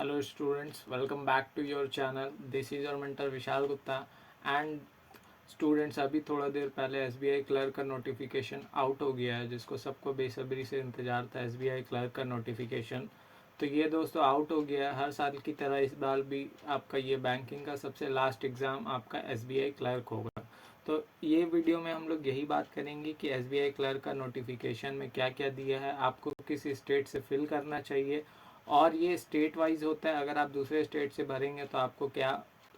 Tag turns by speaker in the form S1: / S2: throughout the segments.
S1: Hello students, welcome back to your channel. This is your mentor Vishal Gupta and students अभी थोड़ा देर पहले SBI clerk का notification out हो गया है, जिसको सबको बेसब्री से इंतज़ार था एसबीआई क्लर्क का नोटिफिकेशन। तो ये दोस्तों आउट हो गया है। हर साल की तरह इस बार भी आपका ये बैंकिंग का सबसे लास्ट एग्ज़ाम आपका एसबीआई क्लर्क होगा। तो ये वीडियो में हम लोग यही बात करेंगे कि एसबीआई क्लर्क का नोटिफिकेशन में क्या क्या दिया है, आपको किस स्टेट से फिल करना चाहिए, और ये स्टेट वाइज होता है। अगर आप दूसरे स्टेट से भरेंगे तो आपको क्या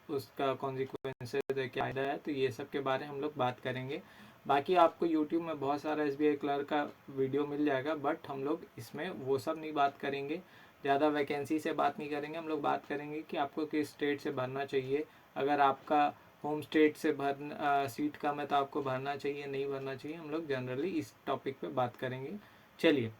S1: उसका कॉन्सिक्वेंसेज है, क्या फ़ायदा है, तो ये सब के बारे में हम लोग बात करेंगे। बाकी आपको यूट्यूब में बहुत सारा एसबीआई क्लर्क का वीडियो मिल जाएगा, बट हम लोग इसमें वो सब नहीं बात करेंगे। ज़्यादा वैकेंसी से बात नहीं करेंगे। हम लोग बात करेंगे कि आपको किस स्टेट से भरना चाहिए। अगर आपका होम स्टेट से सीट कम है तो आपको भरना चाहिए, नहीं भरना चाहिए, हम लोग जनरली इस टॉपिक पे बात करेंगे। चलिए,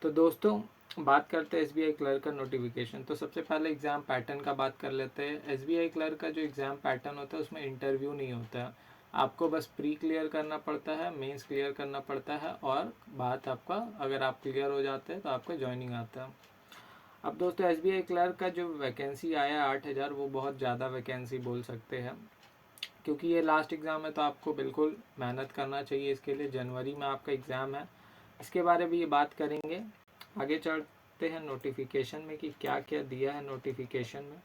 S1: तो दोस्तों बात करते हैं एसबीआई क्लर्क का नोटिफिकेशन। तो सबसे पहले एग्ज़ाम पैटर्न का बात कर लेते हैं। एसबीआई क्लर्क का जो एग्ज़ाम पैटर्न होता है उसमें इंटरव्यू नहीं होता है। आपको बस प्री क्लियर करना पड़ता है, मेंस क्लियर करना पड़ता है, और बात आपका अगर आप क्लियर हो जाते हैं तो आपका ज्वाइनिंग आता है। अब दोस्तों एसबीआई क्लर्क का जो वैकेंसी आया 8,000, वो बहुत ज़्यादा वैकेंसी बोल सकते हैं, क्योंकि ये लास्ट एग्ज़ाम है। तो आपको बिल्कुल मेहनत करना चाहिए इसके लिए। जनवरी में आपका एग्ज़ाम है, इसके बारे में ये बात करेंगे। आगे चलते हैं नोटिफिकेशन में कि क्या क्या दिया है नोटिफिकेशन में।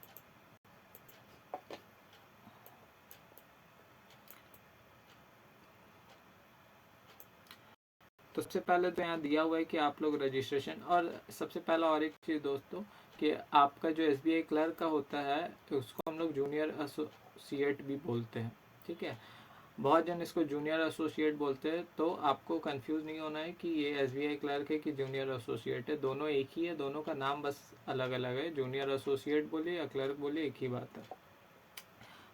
S1: तो सबसे पहले तो यहाँ दिया हुआ है कि आप लोग रजिस्ट्रेशन, और सबसे पहला और एक चीज़ दोस्तों कि आपका जो एसबीआई क्लर्क का होता है तो उसको हम लोग जूनियर एसोसिएट भी बोलते हैं, ठीक है। बहुत जन इसको जूनियर एसोसिएट बोलते हैं, तो आपको कंफ्यूज नहीं होना है कि ये एसबीआई क्लर्क है कि जूनियर एसोसिएट है। दोनों एक ही है, दोनों का नाम बस अलग अलग है। जूनियर एसोसिएट बोलिए या क्लर्क बोलिए, एक ही बात है।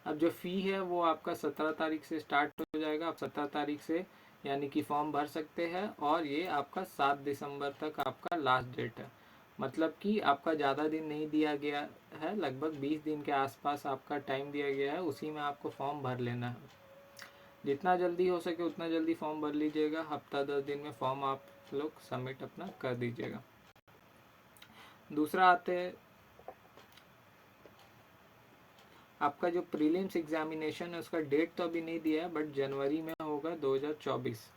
S1: अब जो फ़ी है वो आपका 17 तारीख से स्टार्ट हो जाएगा। आप 17 तारीख से यानी कि फॉर्म भर सकते हैं, और ये आपका 7 दिसंबर तक आपका लास्ट डेट है। मतलब कि आपका ज़्यादा दिन नहीं दिया गया है, लगभग 20 दिन के आसपास आपका टाइम दिया गया है, उसी में आपको फॉर्म भर लेना है। जितना जल्दी हो सके उतना जल्दी फॉर्म भर लीजिएगा। हफ्ता 10 दिन में फॉर्म आप लोग सबमिट अपना कर दीजिएगा। दूसरा आते हैं आपका जो प्रीलिम्स एग्जामिनेशन है, उसका डेट तो अभी नहीं दिया है, बट जनवरी में होगा 2024।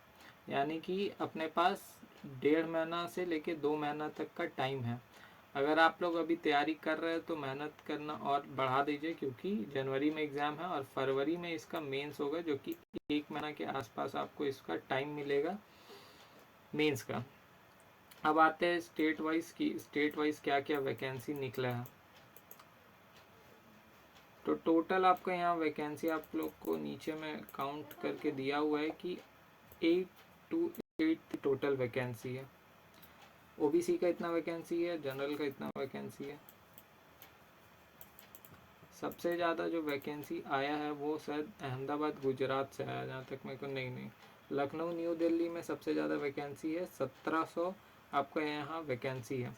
S1: यानी कि अपने पास 1.5 महीना से लेके 2 महीना तक का टाइम है। अगर आप लोग अभी तैयारी कर रहे हैं तो मेहनत करना और बढ़ा दीजिए, क्योंकि जनवरी में एग्ज़ाम है और फरवरी में इसका मेंस होगा, जो कि 1 महीना के आसपास आपको इसका टाइम मिलेगा मेंस का। अब आते हैं स्टेट वाइज की स्टेट वाइज क्या क्या वैकेंसी निकला है। तो टोटल आपका यहाँ वैकेंसी आप लोग को नीचे में काउंट करके दिया हुआ है कि 828 टोटल वैकेंसी है। ओबीसी का इतना वैकेंसी है, जनरल का इतना वैकेंसी है। सबसे ज़्यादा जो वैकेंसी आया है वो शायद अहमदाबाद गुजरात से आया, जहाँ तक मेरे को नहीं लखनऊ न्यू दिल्ली में सबसे ज़्यादा वैकेंसी है। 1700 आपका यहाँ वैकेंसी है।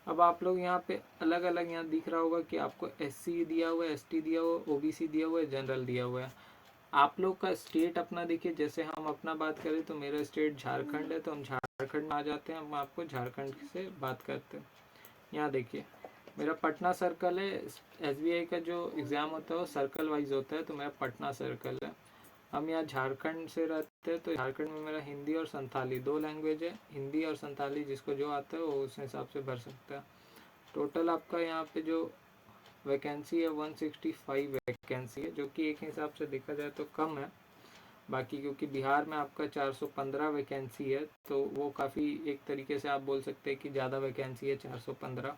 S1: अब आप लोग यहाँ पे अलग अलग यहाँ दिख रहा होगा कि आपको एससी दिया हुआ है, एसटी दिया हुआ है, ओबीसी दिया हुआ है, जनरल दिया हुआ है। आप लोग का स्टेट अपना देखिए। जैसे हम अपना बात करें तो मेरा स्टेट झारखंड है, तो हम झारखंड में आ जाते हैं। हम आपको झारखंड से बात करते हैं। यहाँ देखिए मेरा पटना सर्कल है। एसबीआई का जो एग्ज़ाम होता है वो सर्कल वाइज होता है, तो मेरा पटना सर्कल है। हम यहाँ झारखंड से रहते हैं, तो झारखंड में मेरा हिंदी और संथाली 2 लैंग्वेज है। हिंदी और संथाली जिसको जो आता है वो उस हिसाब से भर सकता है। टोटल आपका यहाँ पे जो वैकेंसी है 165 वैकेंसी है, जो कि एक हिसाब से देखा जाए तो कम है। बाकी क्योंकि बिहार में आपका 415 वैकेंसी है, तो वो काफ़ी एक तरीके से आप बोल सकते हैं कि ज़्यादा वैकेंसी है 415।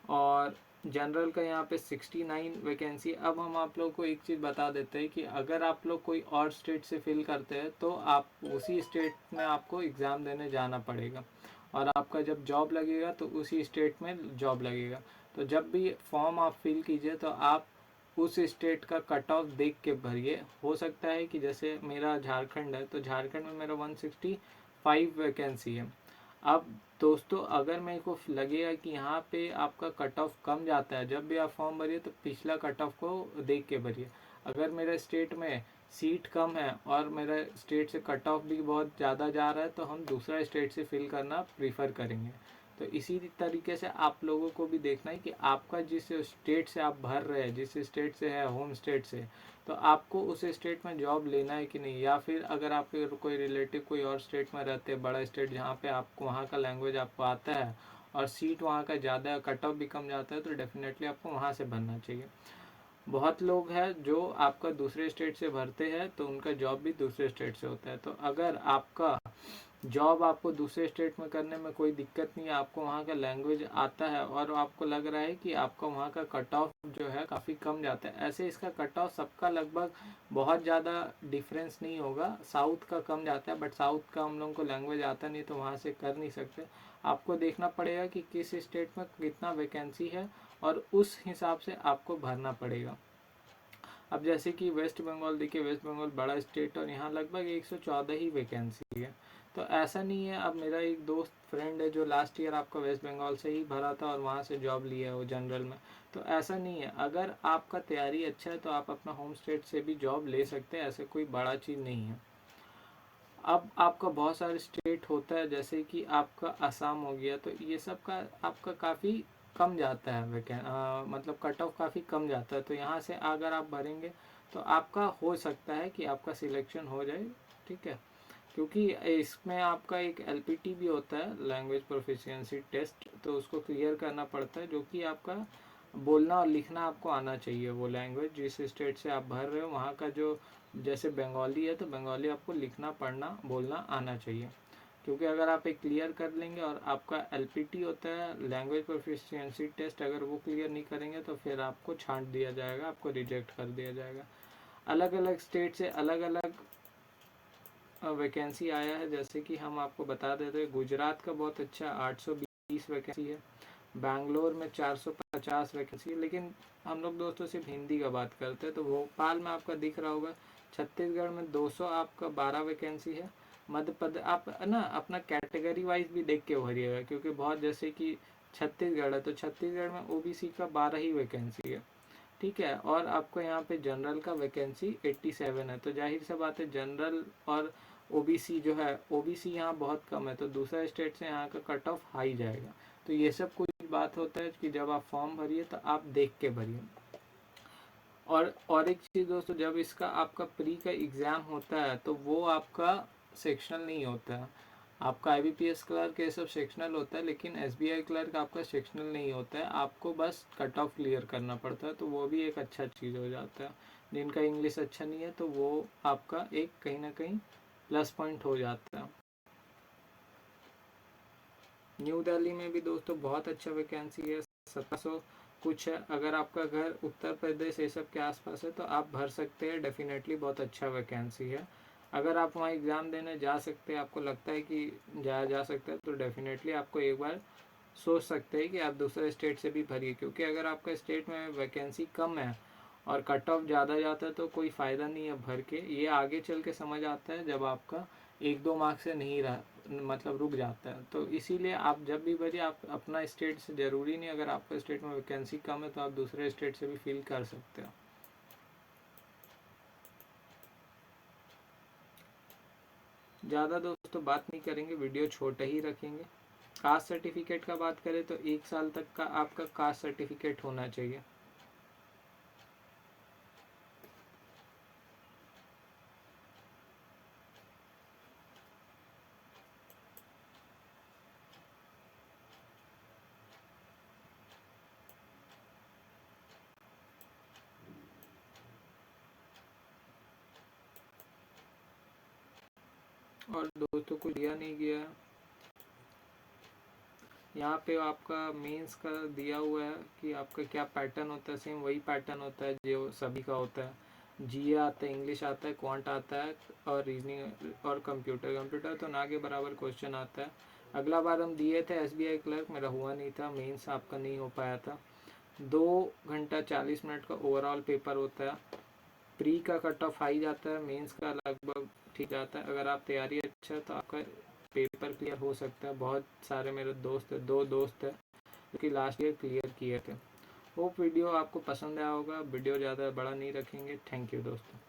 S1: और जनरल का यहाँ पे 69 वैकेंसी। अब हम आप लोग को एक चीज़ बता देते हैं कि अगर आप लोग कोई और स्टेट से फिल करते हैं तो आप उसी स्टेट में आपको एग्ज़ाम देने जाना पड़ेगा, और आपका जब जॉब लगेगा तो उसी स्टेट में जॉब लगेगा। तो जब भी फॉर्म आप फिल कीजिए तो आप उस स्टेट का कट ऑफ देख के भरिए। हो सकता है कि जैसे मेरा झारखंड है, तो झारखंड में मेरा 165 वैकेंसी है। अब दोस्तों अगर मेरे को लगेगा कि यहाँ पे आपका कट ऑफ कम जाता है, जब भी आप फॉर्म भरिए तो पिछला कट ऑफ को देख के भरिए। अगर मेरे स्टेट में सीट कम है और मेरा स्टेट से कट ऑफ भी बहुत ज़्यादा जा रहा है, तो हम दूसरा स्टेट से फिल करना प्रीफर करेंगे। तो इसी तरीके से आप लोगों को भी देखना है कि आपका जिस स्टेट से आप भर रहे हैं, जिस स्टेट से है, होम स्टेट से, तो आपको उस स्टेट में जॉब लेना है कि नहीं। या फिर अगर आप कोई रिलेटिव कोई और स्टेट में रहते हैं, बड़ा स्टेट जहाँ पे आपको वहाँ का लैंग्वेज आपको आता है और सीट वहाँ का ज़्यादा, कट ऑफ भी कम जाता है, तो डेफिनेटली आपको वहाँ से भरना चाहिए। बहुत लोग हैं जो आपका दूसरे स्टेट से भरते हैं तो उनका जॉब भी दूसरे स्टेट से होता है। तो अगर आपका जॉब आपको दूसरे स्टेट में करने में कोई दिक्कत नहीं है, आपको वहाँ का लैंग्वेज आता है और आपको लग रहा है कि आपका वहाँ का कट ऑफ जो है काफ़ी कम जाता है, ऐसे इसका कट ऑफ सबका लगभग बहुत ज़्यादा डिफरेंस नहीं होगा। साउथ का कम जाता है, बट साउथ का हम लोगों को लैंग्वेज आता नहीं तो वहाँ से कर नहीं सकते। आपको देखना पड़ेगा कि किस स्टेट में कितना वैकेंसी है और उस हिसाब से आपको भरना पड़ेगा। अब जैसे कि वेस्ट बंगाल, देखिए वेस्ट बंगाल बड़ा स्टेट और यहाँ लगभग 114 ही वैकेंसी है। तो ऐसा नहीं है। अब मेरा एक दोस्त फ्रेंड है जो लास्ट ईयर आपका वेस्ट बंगाल से ही भरा था और वहाँ से जॉब लिया है वो जनरल में। तो ऐसा नहीं है, अगर आपका तैयारी अच्छा है तो आप अपना होम स्टेट से भी जॉब ले सकते हैं, ऐसे कोई बड़ा चीज़ नहीं है। अब आपका बहुत सारे स्टेट होता है, जैसे कि आपका असम हो गया, तो ये सब का आपका काफ़ी कम जाता है मतलब कट ऑफ काफ़ी कम जाता है। तो यहाँ से अगर आप भरेंगे तो आपका हो सकता है कि आपका सिलेक्शन हो जाए, ठीक है। क्योंकि इसमें आपका एक एलपीटी भी होता है, लैंग्वेज प्रोफिशिएंसी टेस्ट, तो उसको क्लियर करना पड़ता है, जो कि आपका बोलना और लिखना आपको आना चाहिए। वो लैंग्वेज जिस स्टेट से आप भर रहे हो वहाँ का जो, जैसे बंगाली है तो बंगाली आपको लिखना पढ़ना बोलना आना चाहिए। क्योंकि अगर आप एक क्लियर कर लेंगे और आपका एलपीटी होता है लैंग्वेज प्रोफिशिएंसी टेस्ट, अगर वो क्लियर नहीं करेंगे तो फिर आपको छांट दिया जाएगा, आपको रिजेक्ट कर दिया जाएगा। अलग अलग स्टेट से अलग अलग वैकेंसी आया है। जैसे कि हम आपको बता देते हैं, गुजरात का बहुत अच्छा 820 वैकेंसी है, बैंगलोर में 450 वैकेंसी है। लेकिन हम लोग दोस्तों सिर्फ हिंदी का बात करते हैं, तो भोपाल में आपका दिख रहा होगा। छत्तीसगढ़ में 200 आपका 12 वैकेंसी है। मध्य प्रदेश आप ना अपना कैटेगरी वाइज भी देख के भरिएगा, क्योंकि बहुत, जैसे कि छत्तीसगढ़ है तो छत्तीसगढ़ में ओबीसी का 12 ही वैकेंसी है, ठीक है। और आपको यहाँ पे जनरल का वैकेंसी 87 है। तो जाहिर सा बात है जनरल और ओबीसी जो है, ओबीसी यहाँ बहुत कम है, तो दूसरा स्टेट से यहाँ का कट ऑफ हाई जाएगा। तो ये सब कुछ बात होता है कि जब आप फॉर्म भरिए तो आप देख के भरिए। और एक चीज़ दोस्तों, जब इसका आपका प्री का एग्ज़ाम होता है तो वो आपका सेक्शनल नहीं होता है। आपका आईबीपीएस क्लर्क ये सब सेक्शनल होता है, लेकिन एसबीआई क्लर्क आपका सेक्शनल नहीं होता है। आपको बस कट ऑफ क्लियर करना पड़ता है, तो वो भी एक अच्छा चीज़ हो जाता है। जिनका इंग्लिश अच्छा नहीं है तो वो आपका एक कहीं ना कहीं प्लस पॉइंट हो जाता है। न्यू दिल्ली में भी दोस्तों बहुत अच्छा वैकेंसी है, 1700 कुछ है। अगर आपका घर उत्तर प्रदेश ये सब के आसपास है तो आप भर सकते हैं, डेफिनेटली बहुत अच्छा वैकेंसी है। अगर आप वहाँ एग्ज़ाम देने जा सकते हैं, आपको लगता है कि जाया जा सकता है, तो डेफिनेटली आपको एक बार सोच सकते हैं कि आप दूसरे स्टेट से भी भरिए। क्योंकि अगर आपका स्टेट में वैकेंसी कम है और कट ऑफ ज़्यादा जाता है तो कोई फ़ायदा नहीं है भर के। ये आगे चल के समझ आता है जब आपका 1-2 मार्क्स से नहीं रहा, मतलब रुक जाता है। तो इसीलिए आप जब भी भरिए, आप अपना स्टेट से, ज़रूरी नहीं अगर आपका स्टेट में वैकेंसी कम है तो आप दूसरे स्टेट से भी फिल कर सकते हो। ज़्यादा दोस्तों बात नहीं करेंगे, वीडियो छोटा ही रखेंगे। कास्ट सर्टिफिकेट का बात करें तो 1 साल तक का आपका कास्ट सर्टिफिकेट होना चाहिए। और दोस्तों कुछ दिया नहीं गया, यहाँ पे आपका मेंस का दिया हुआ है कि आपका क्या पैटर्न होता है। सेम वही पैटर्न होता है जो सभी का होता है। जीए आता है, इंग्लिश आता है, क्वांट आता है और रीजनिंग और कंप्यूटर तो ना के बराबर क्वेश्चन आता है। अगला बार हम दिए थे एसबीआई क्लर्क, मेरा हुआ नहीं था, मेंस आपका नहीं हो पाया था। 2 घंटा 40 मिनट का ओवरऑल पेपर होता है। प्री का कट ऑफ हाई जाता है, मेंस का लगभग ठीक जाता है। अगर आप तैयारी अच्छा है तो आपका पेपर क्लियर हो सकता है। बहुत सारे मेरे दोस्त है, 2 दोस्त है जो कि लास्ट ईयर क्लियर किए थे। होप वीडियो आपको पसंद आया होगा। वीडियो ज़्यादा बड़ा नहीं रखेंगे। थैंक यू दोस्तों।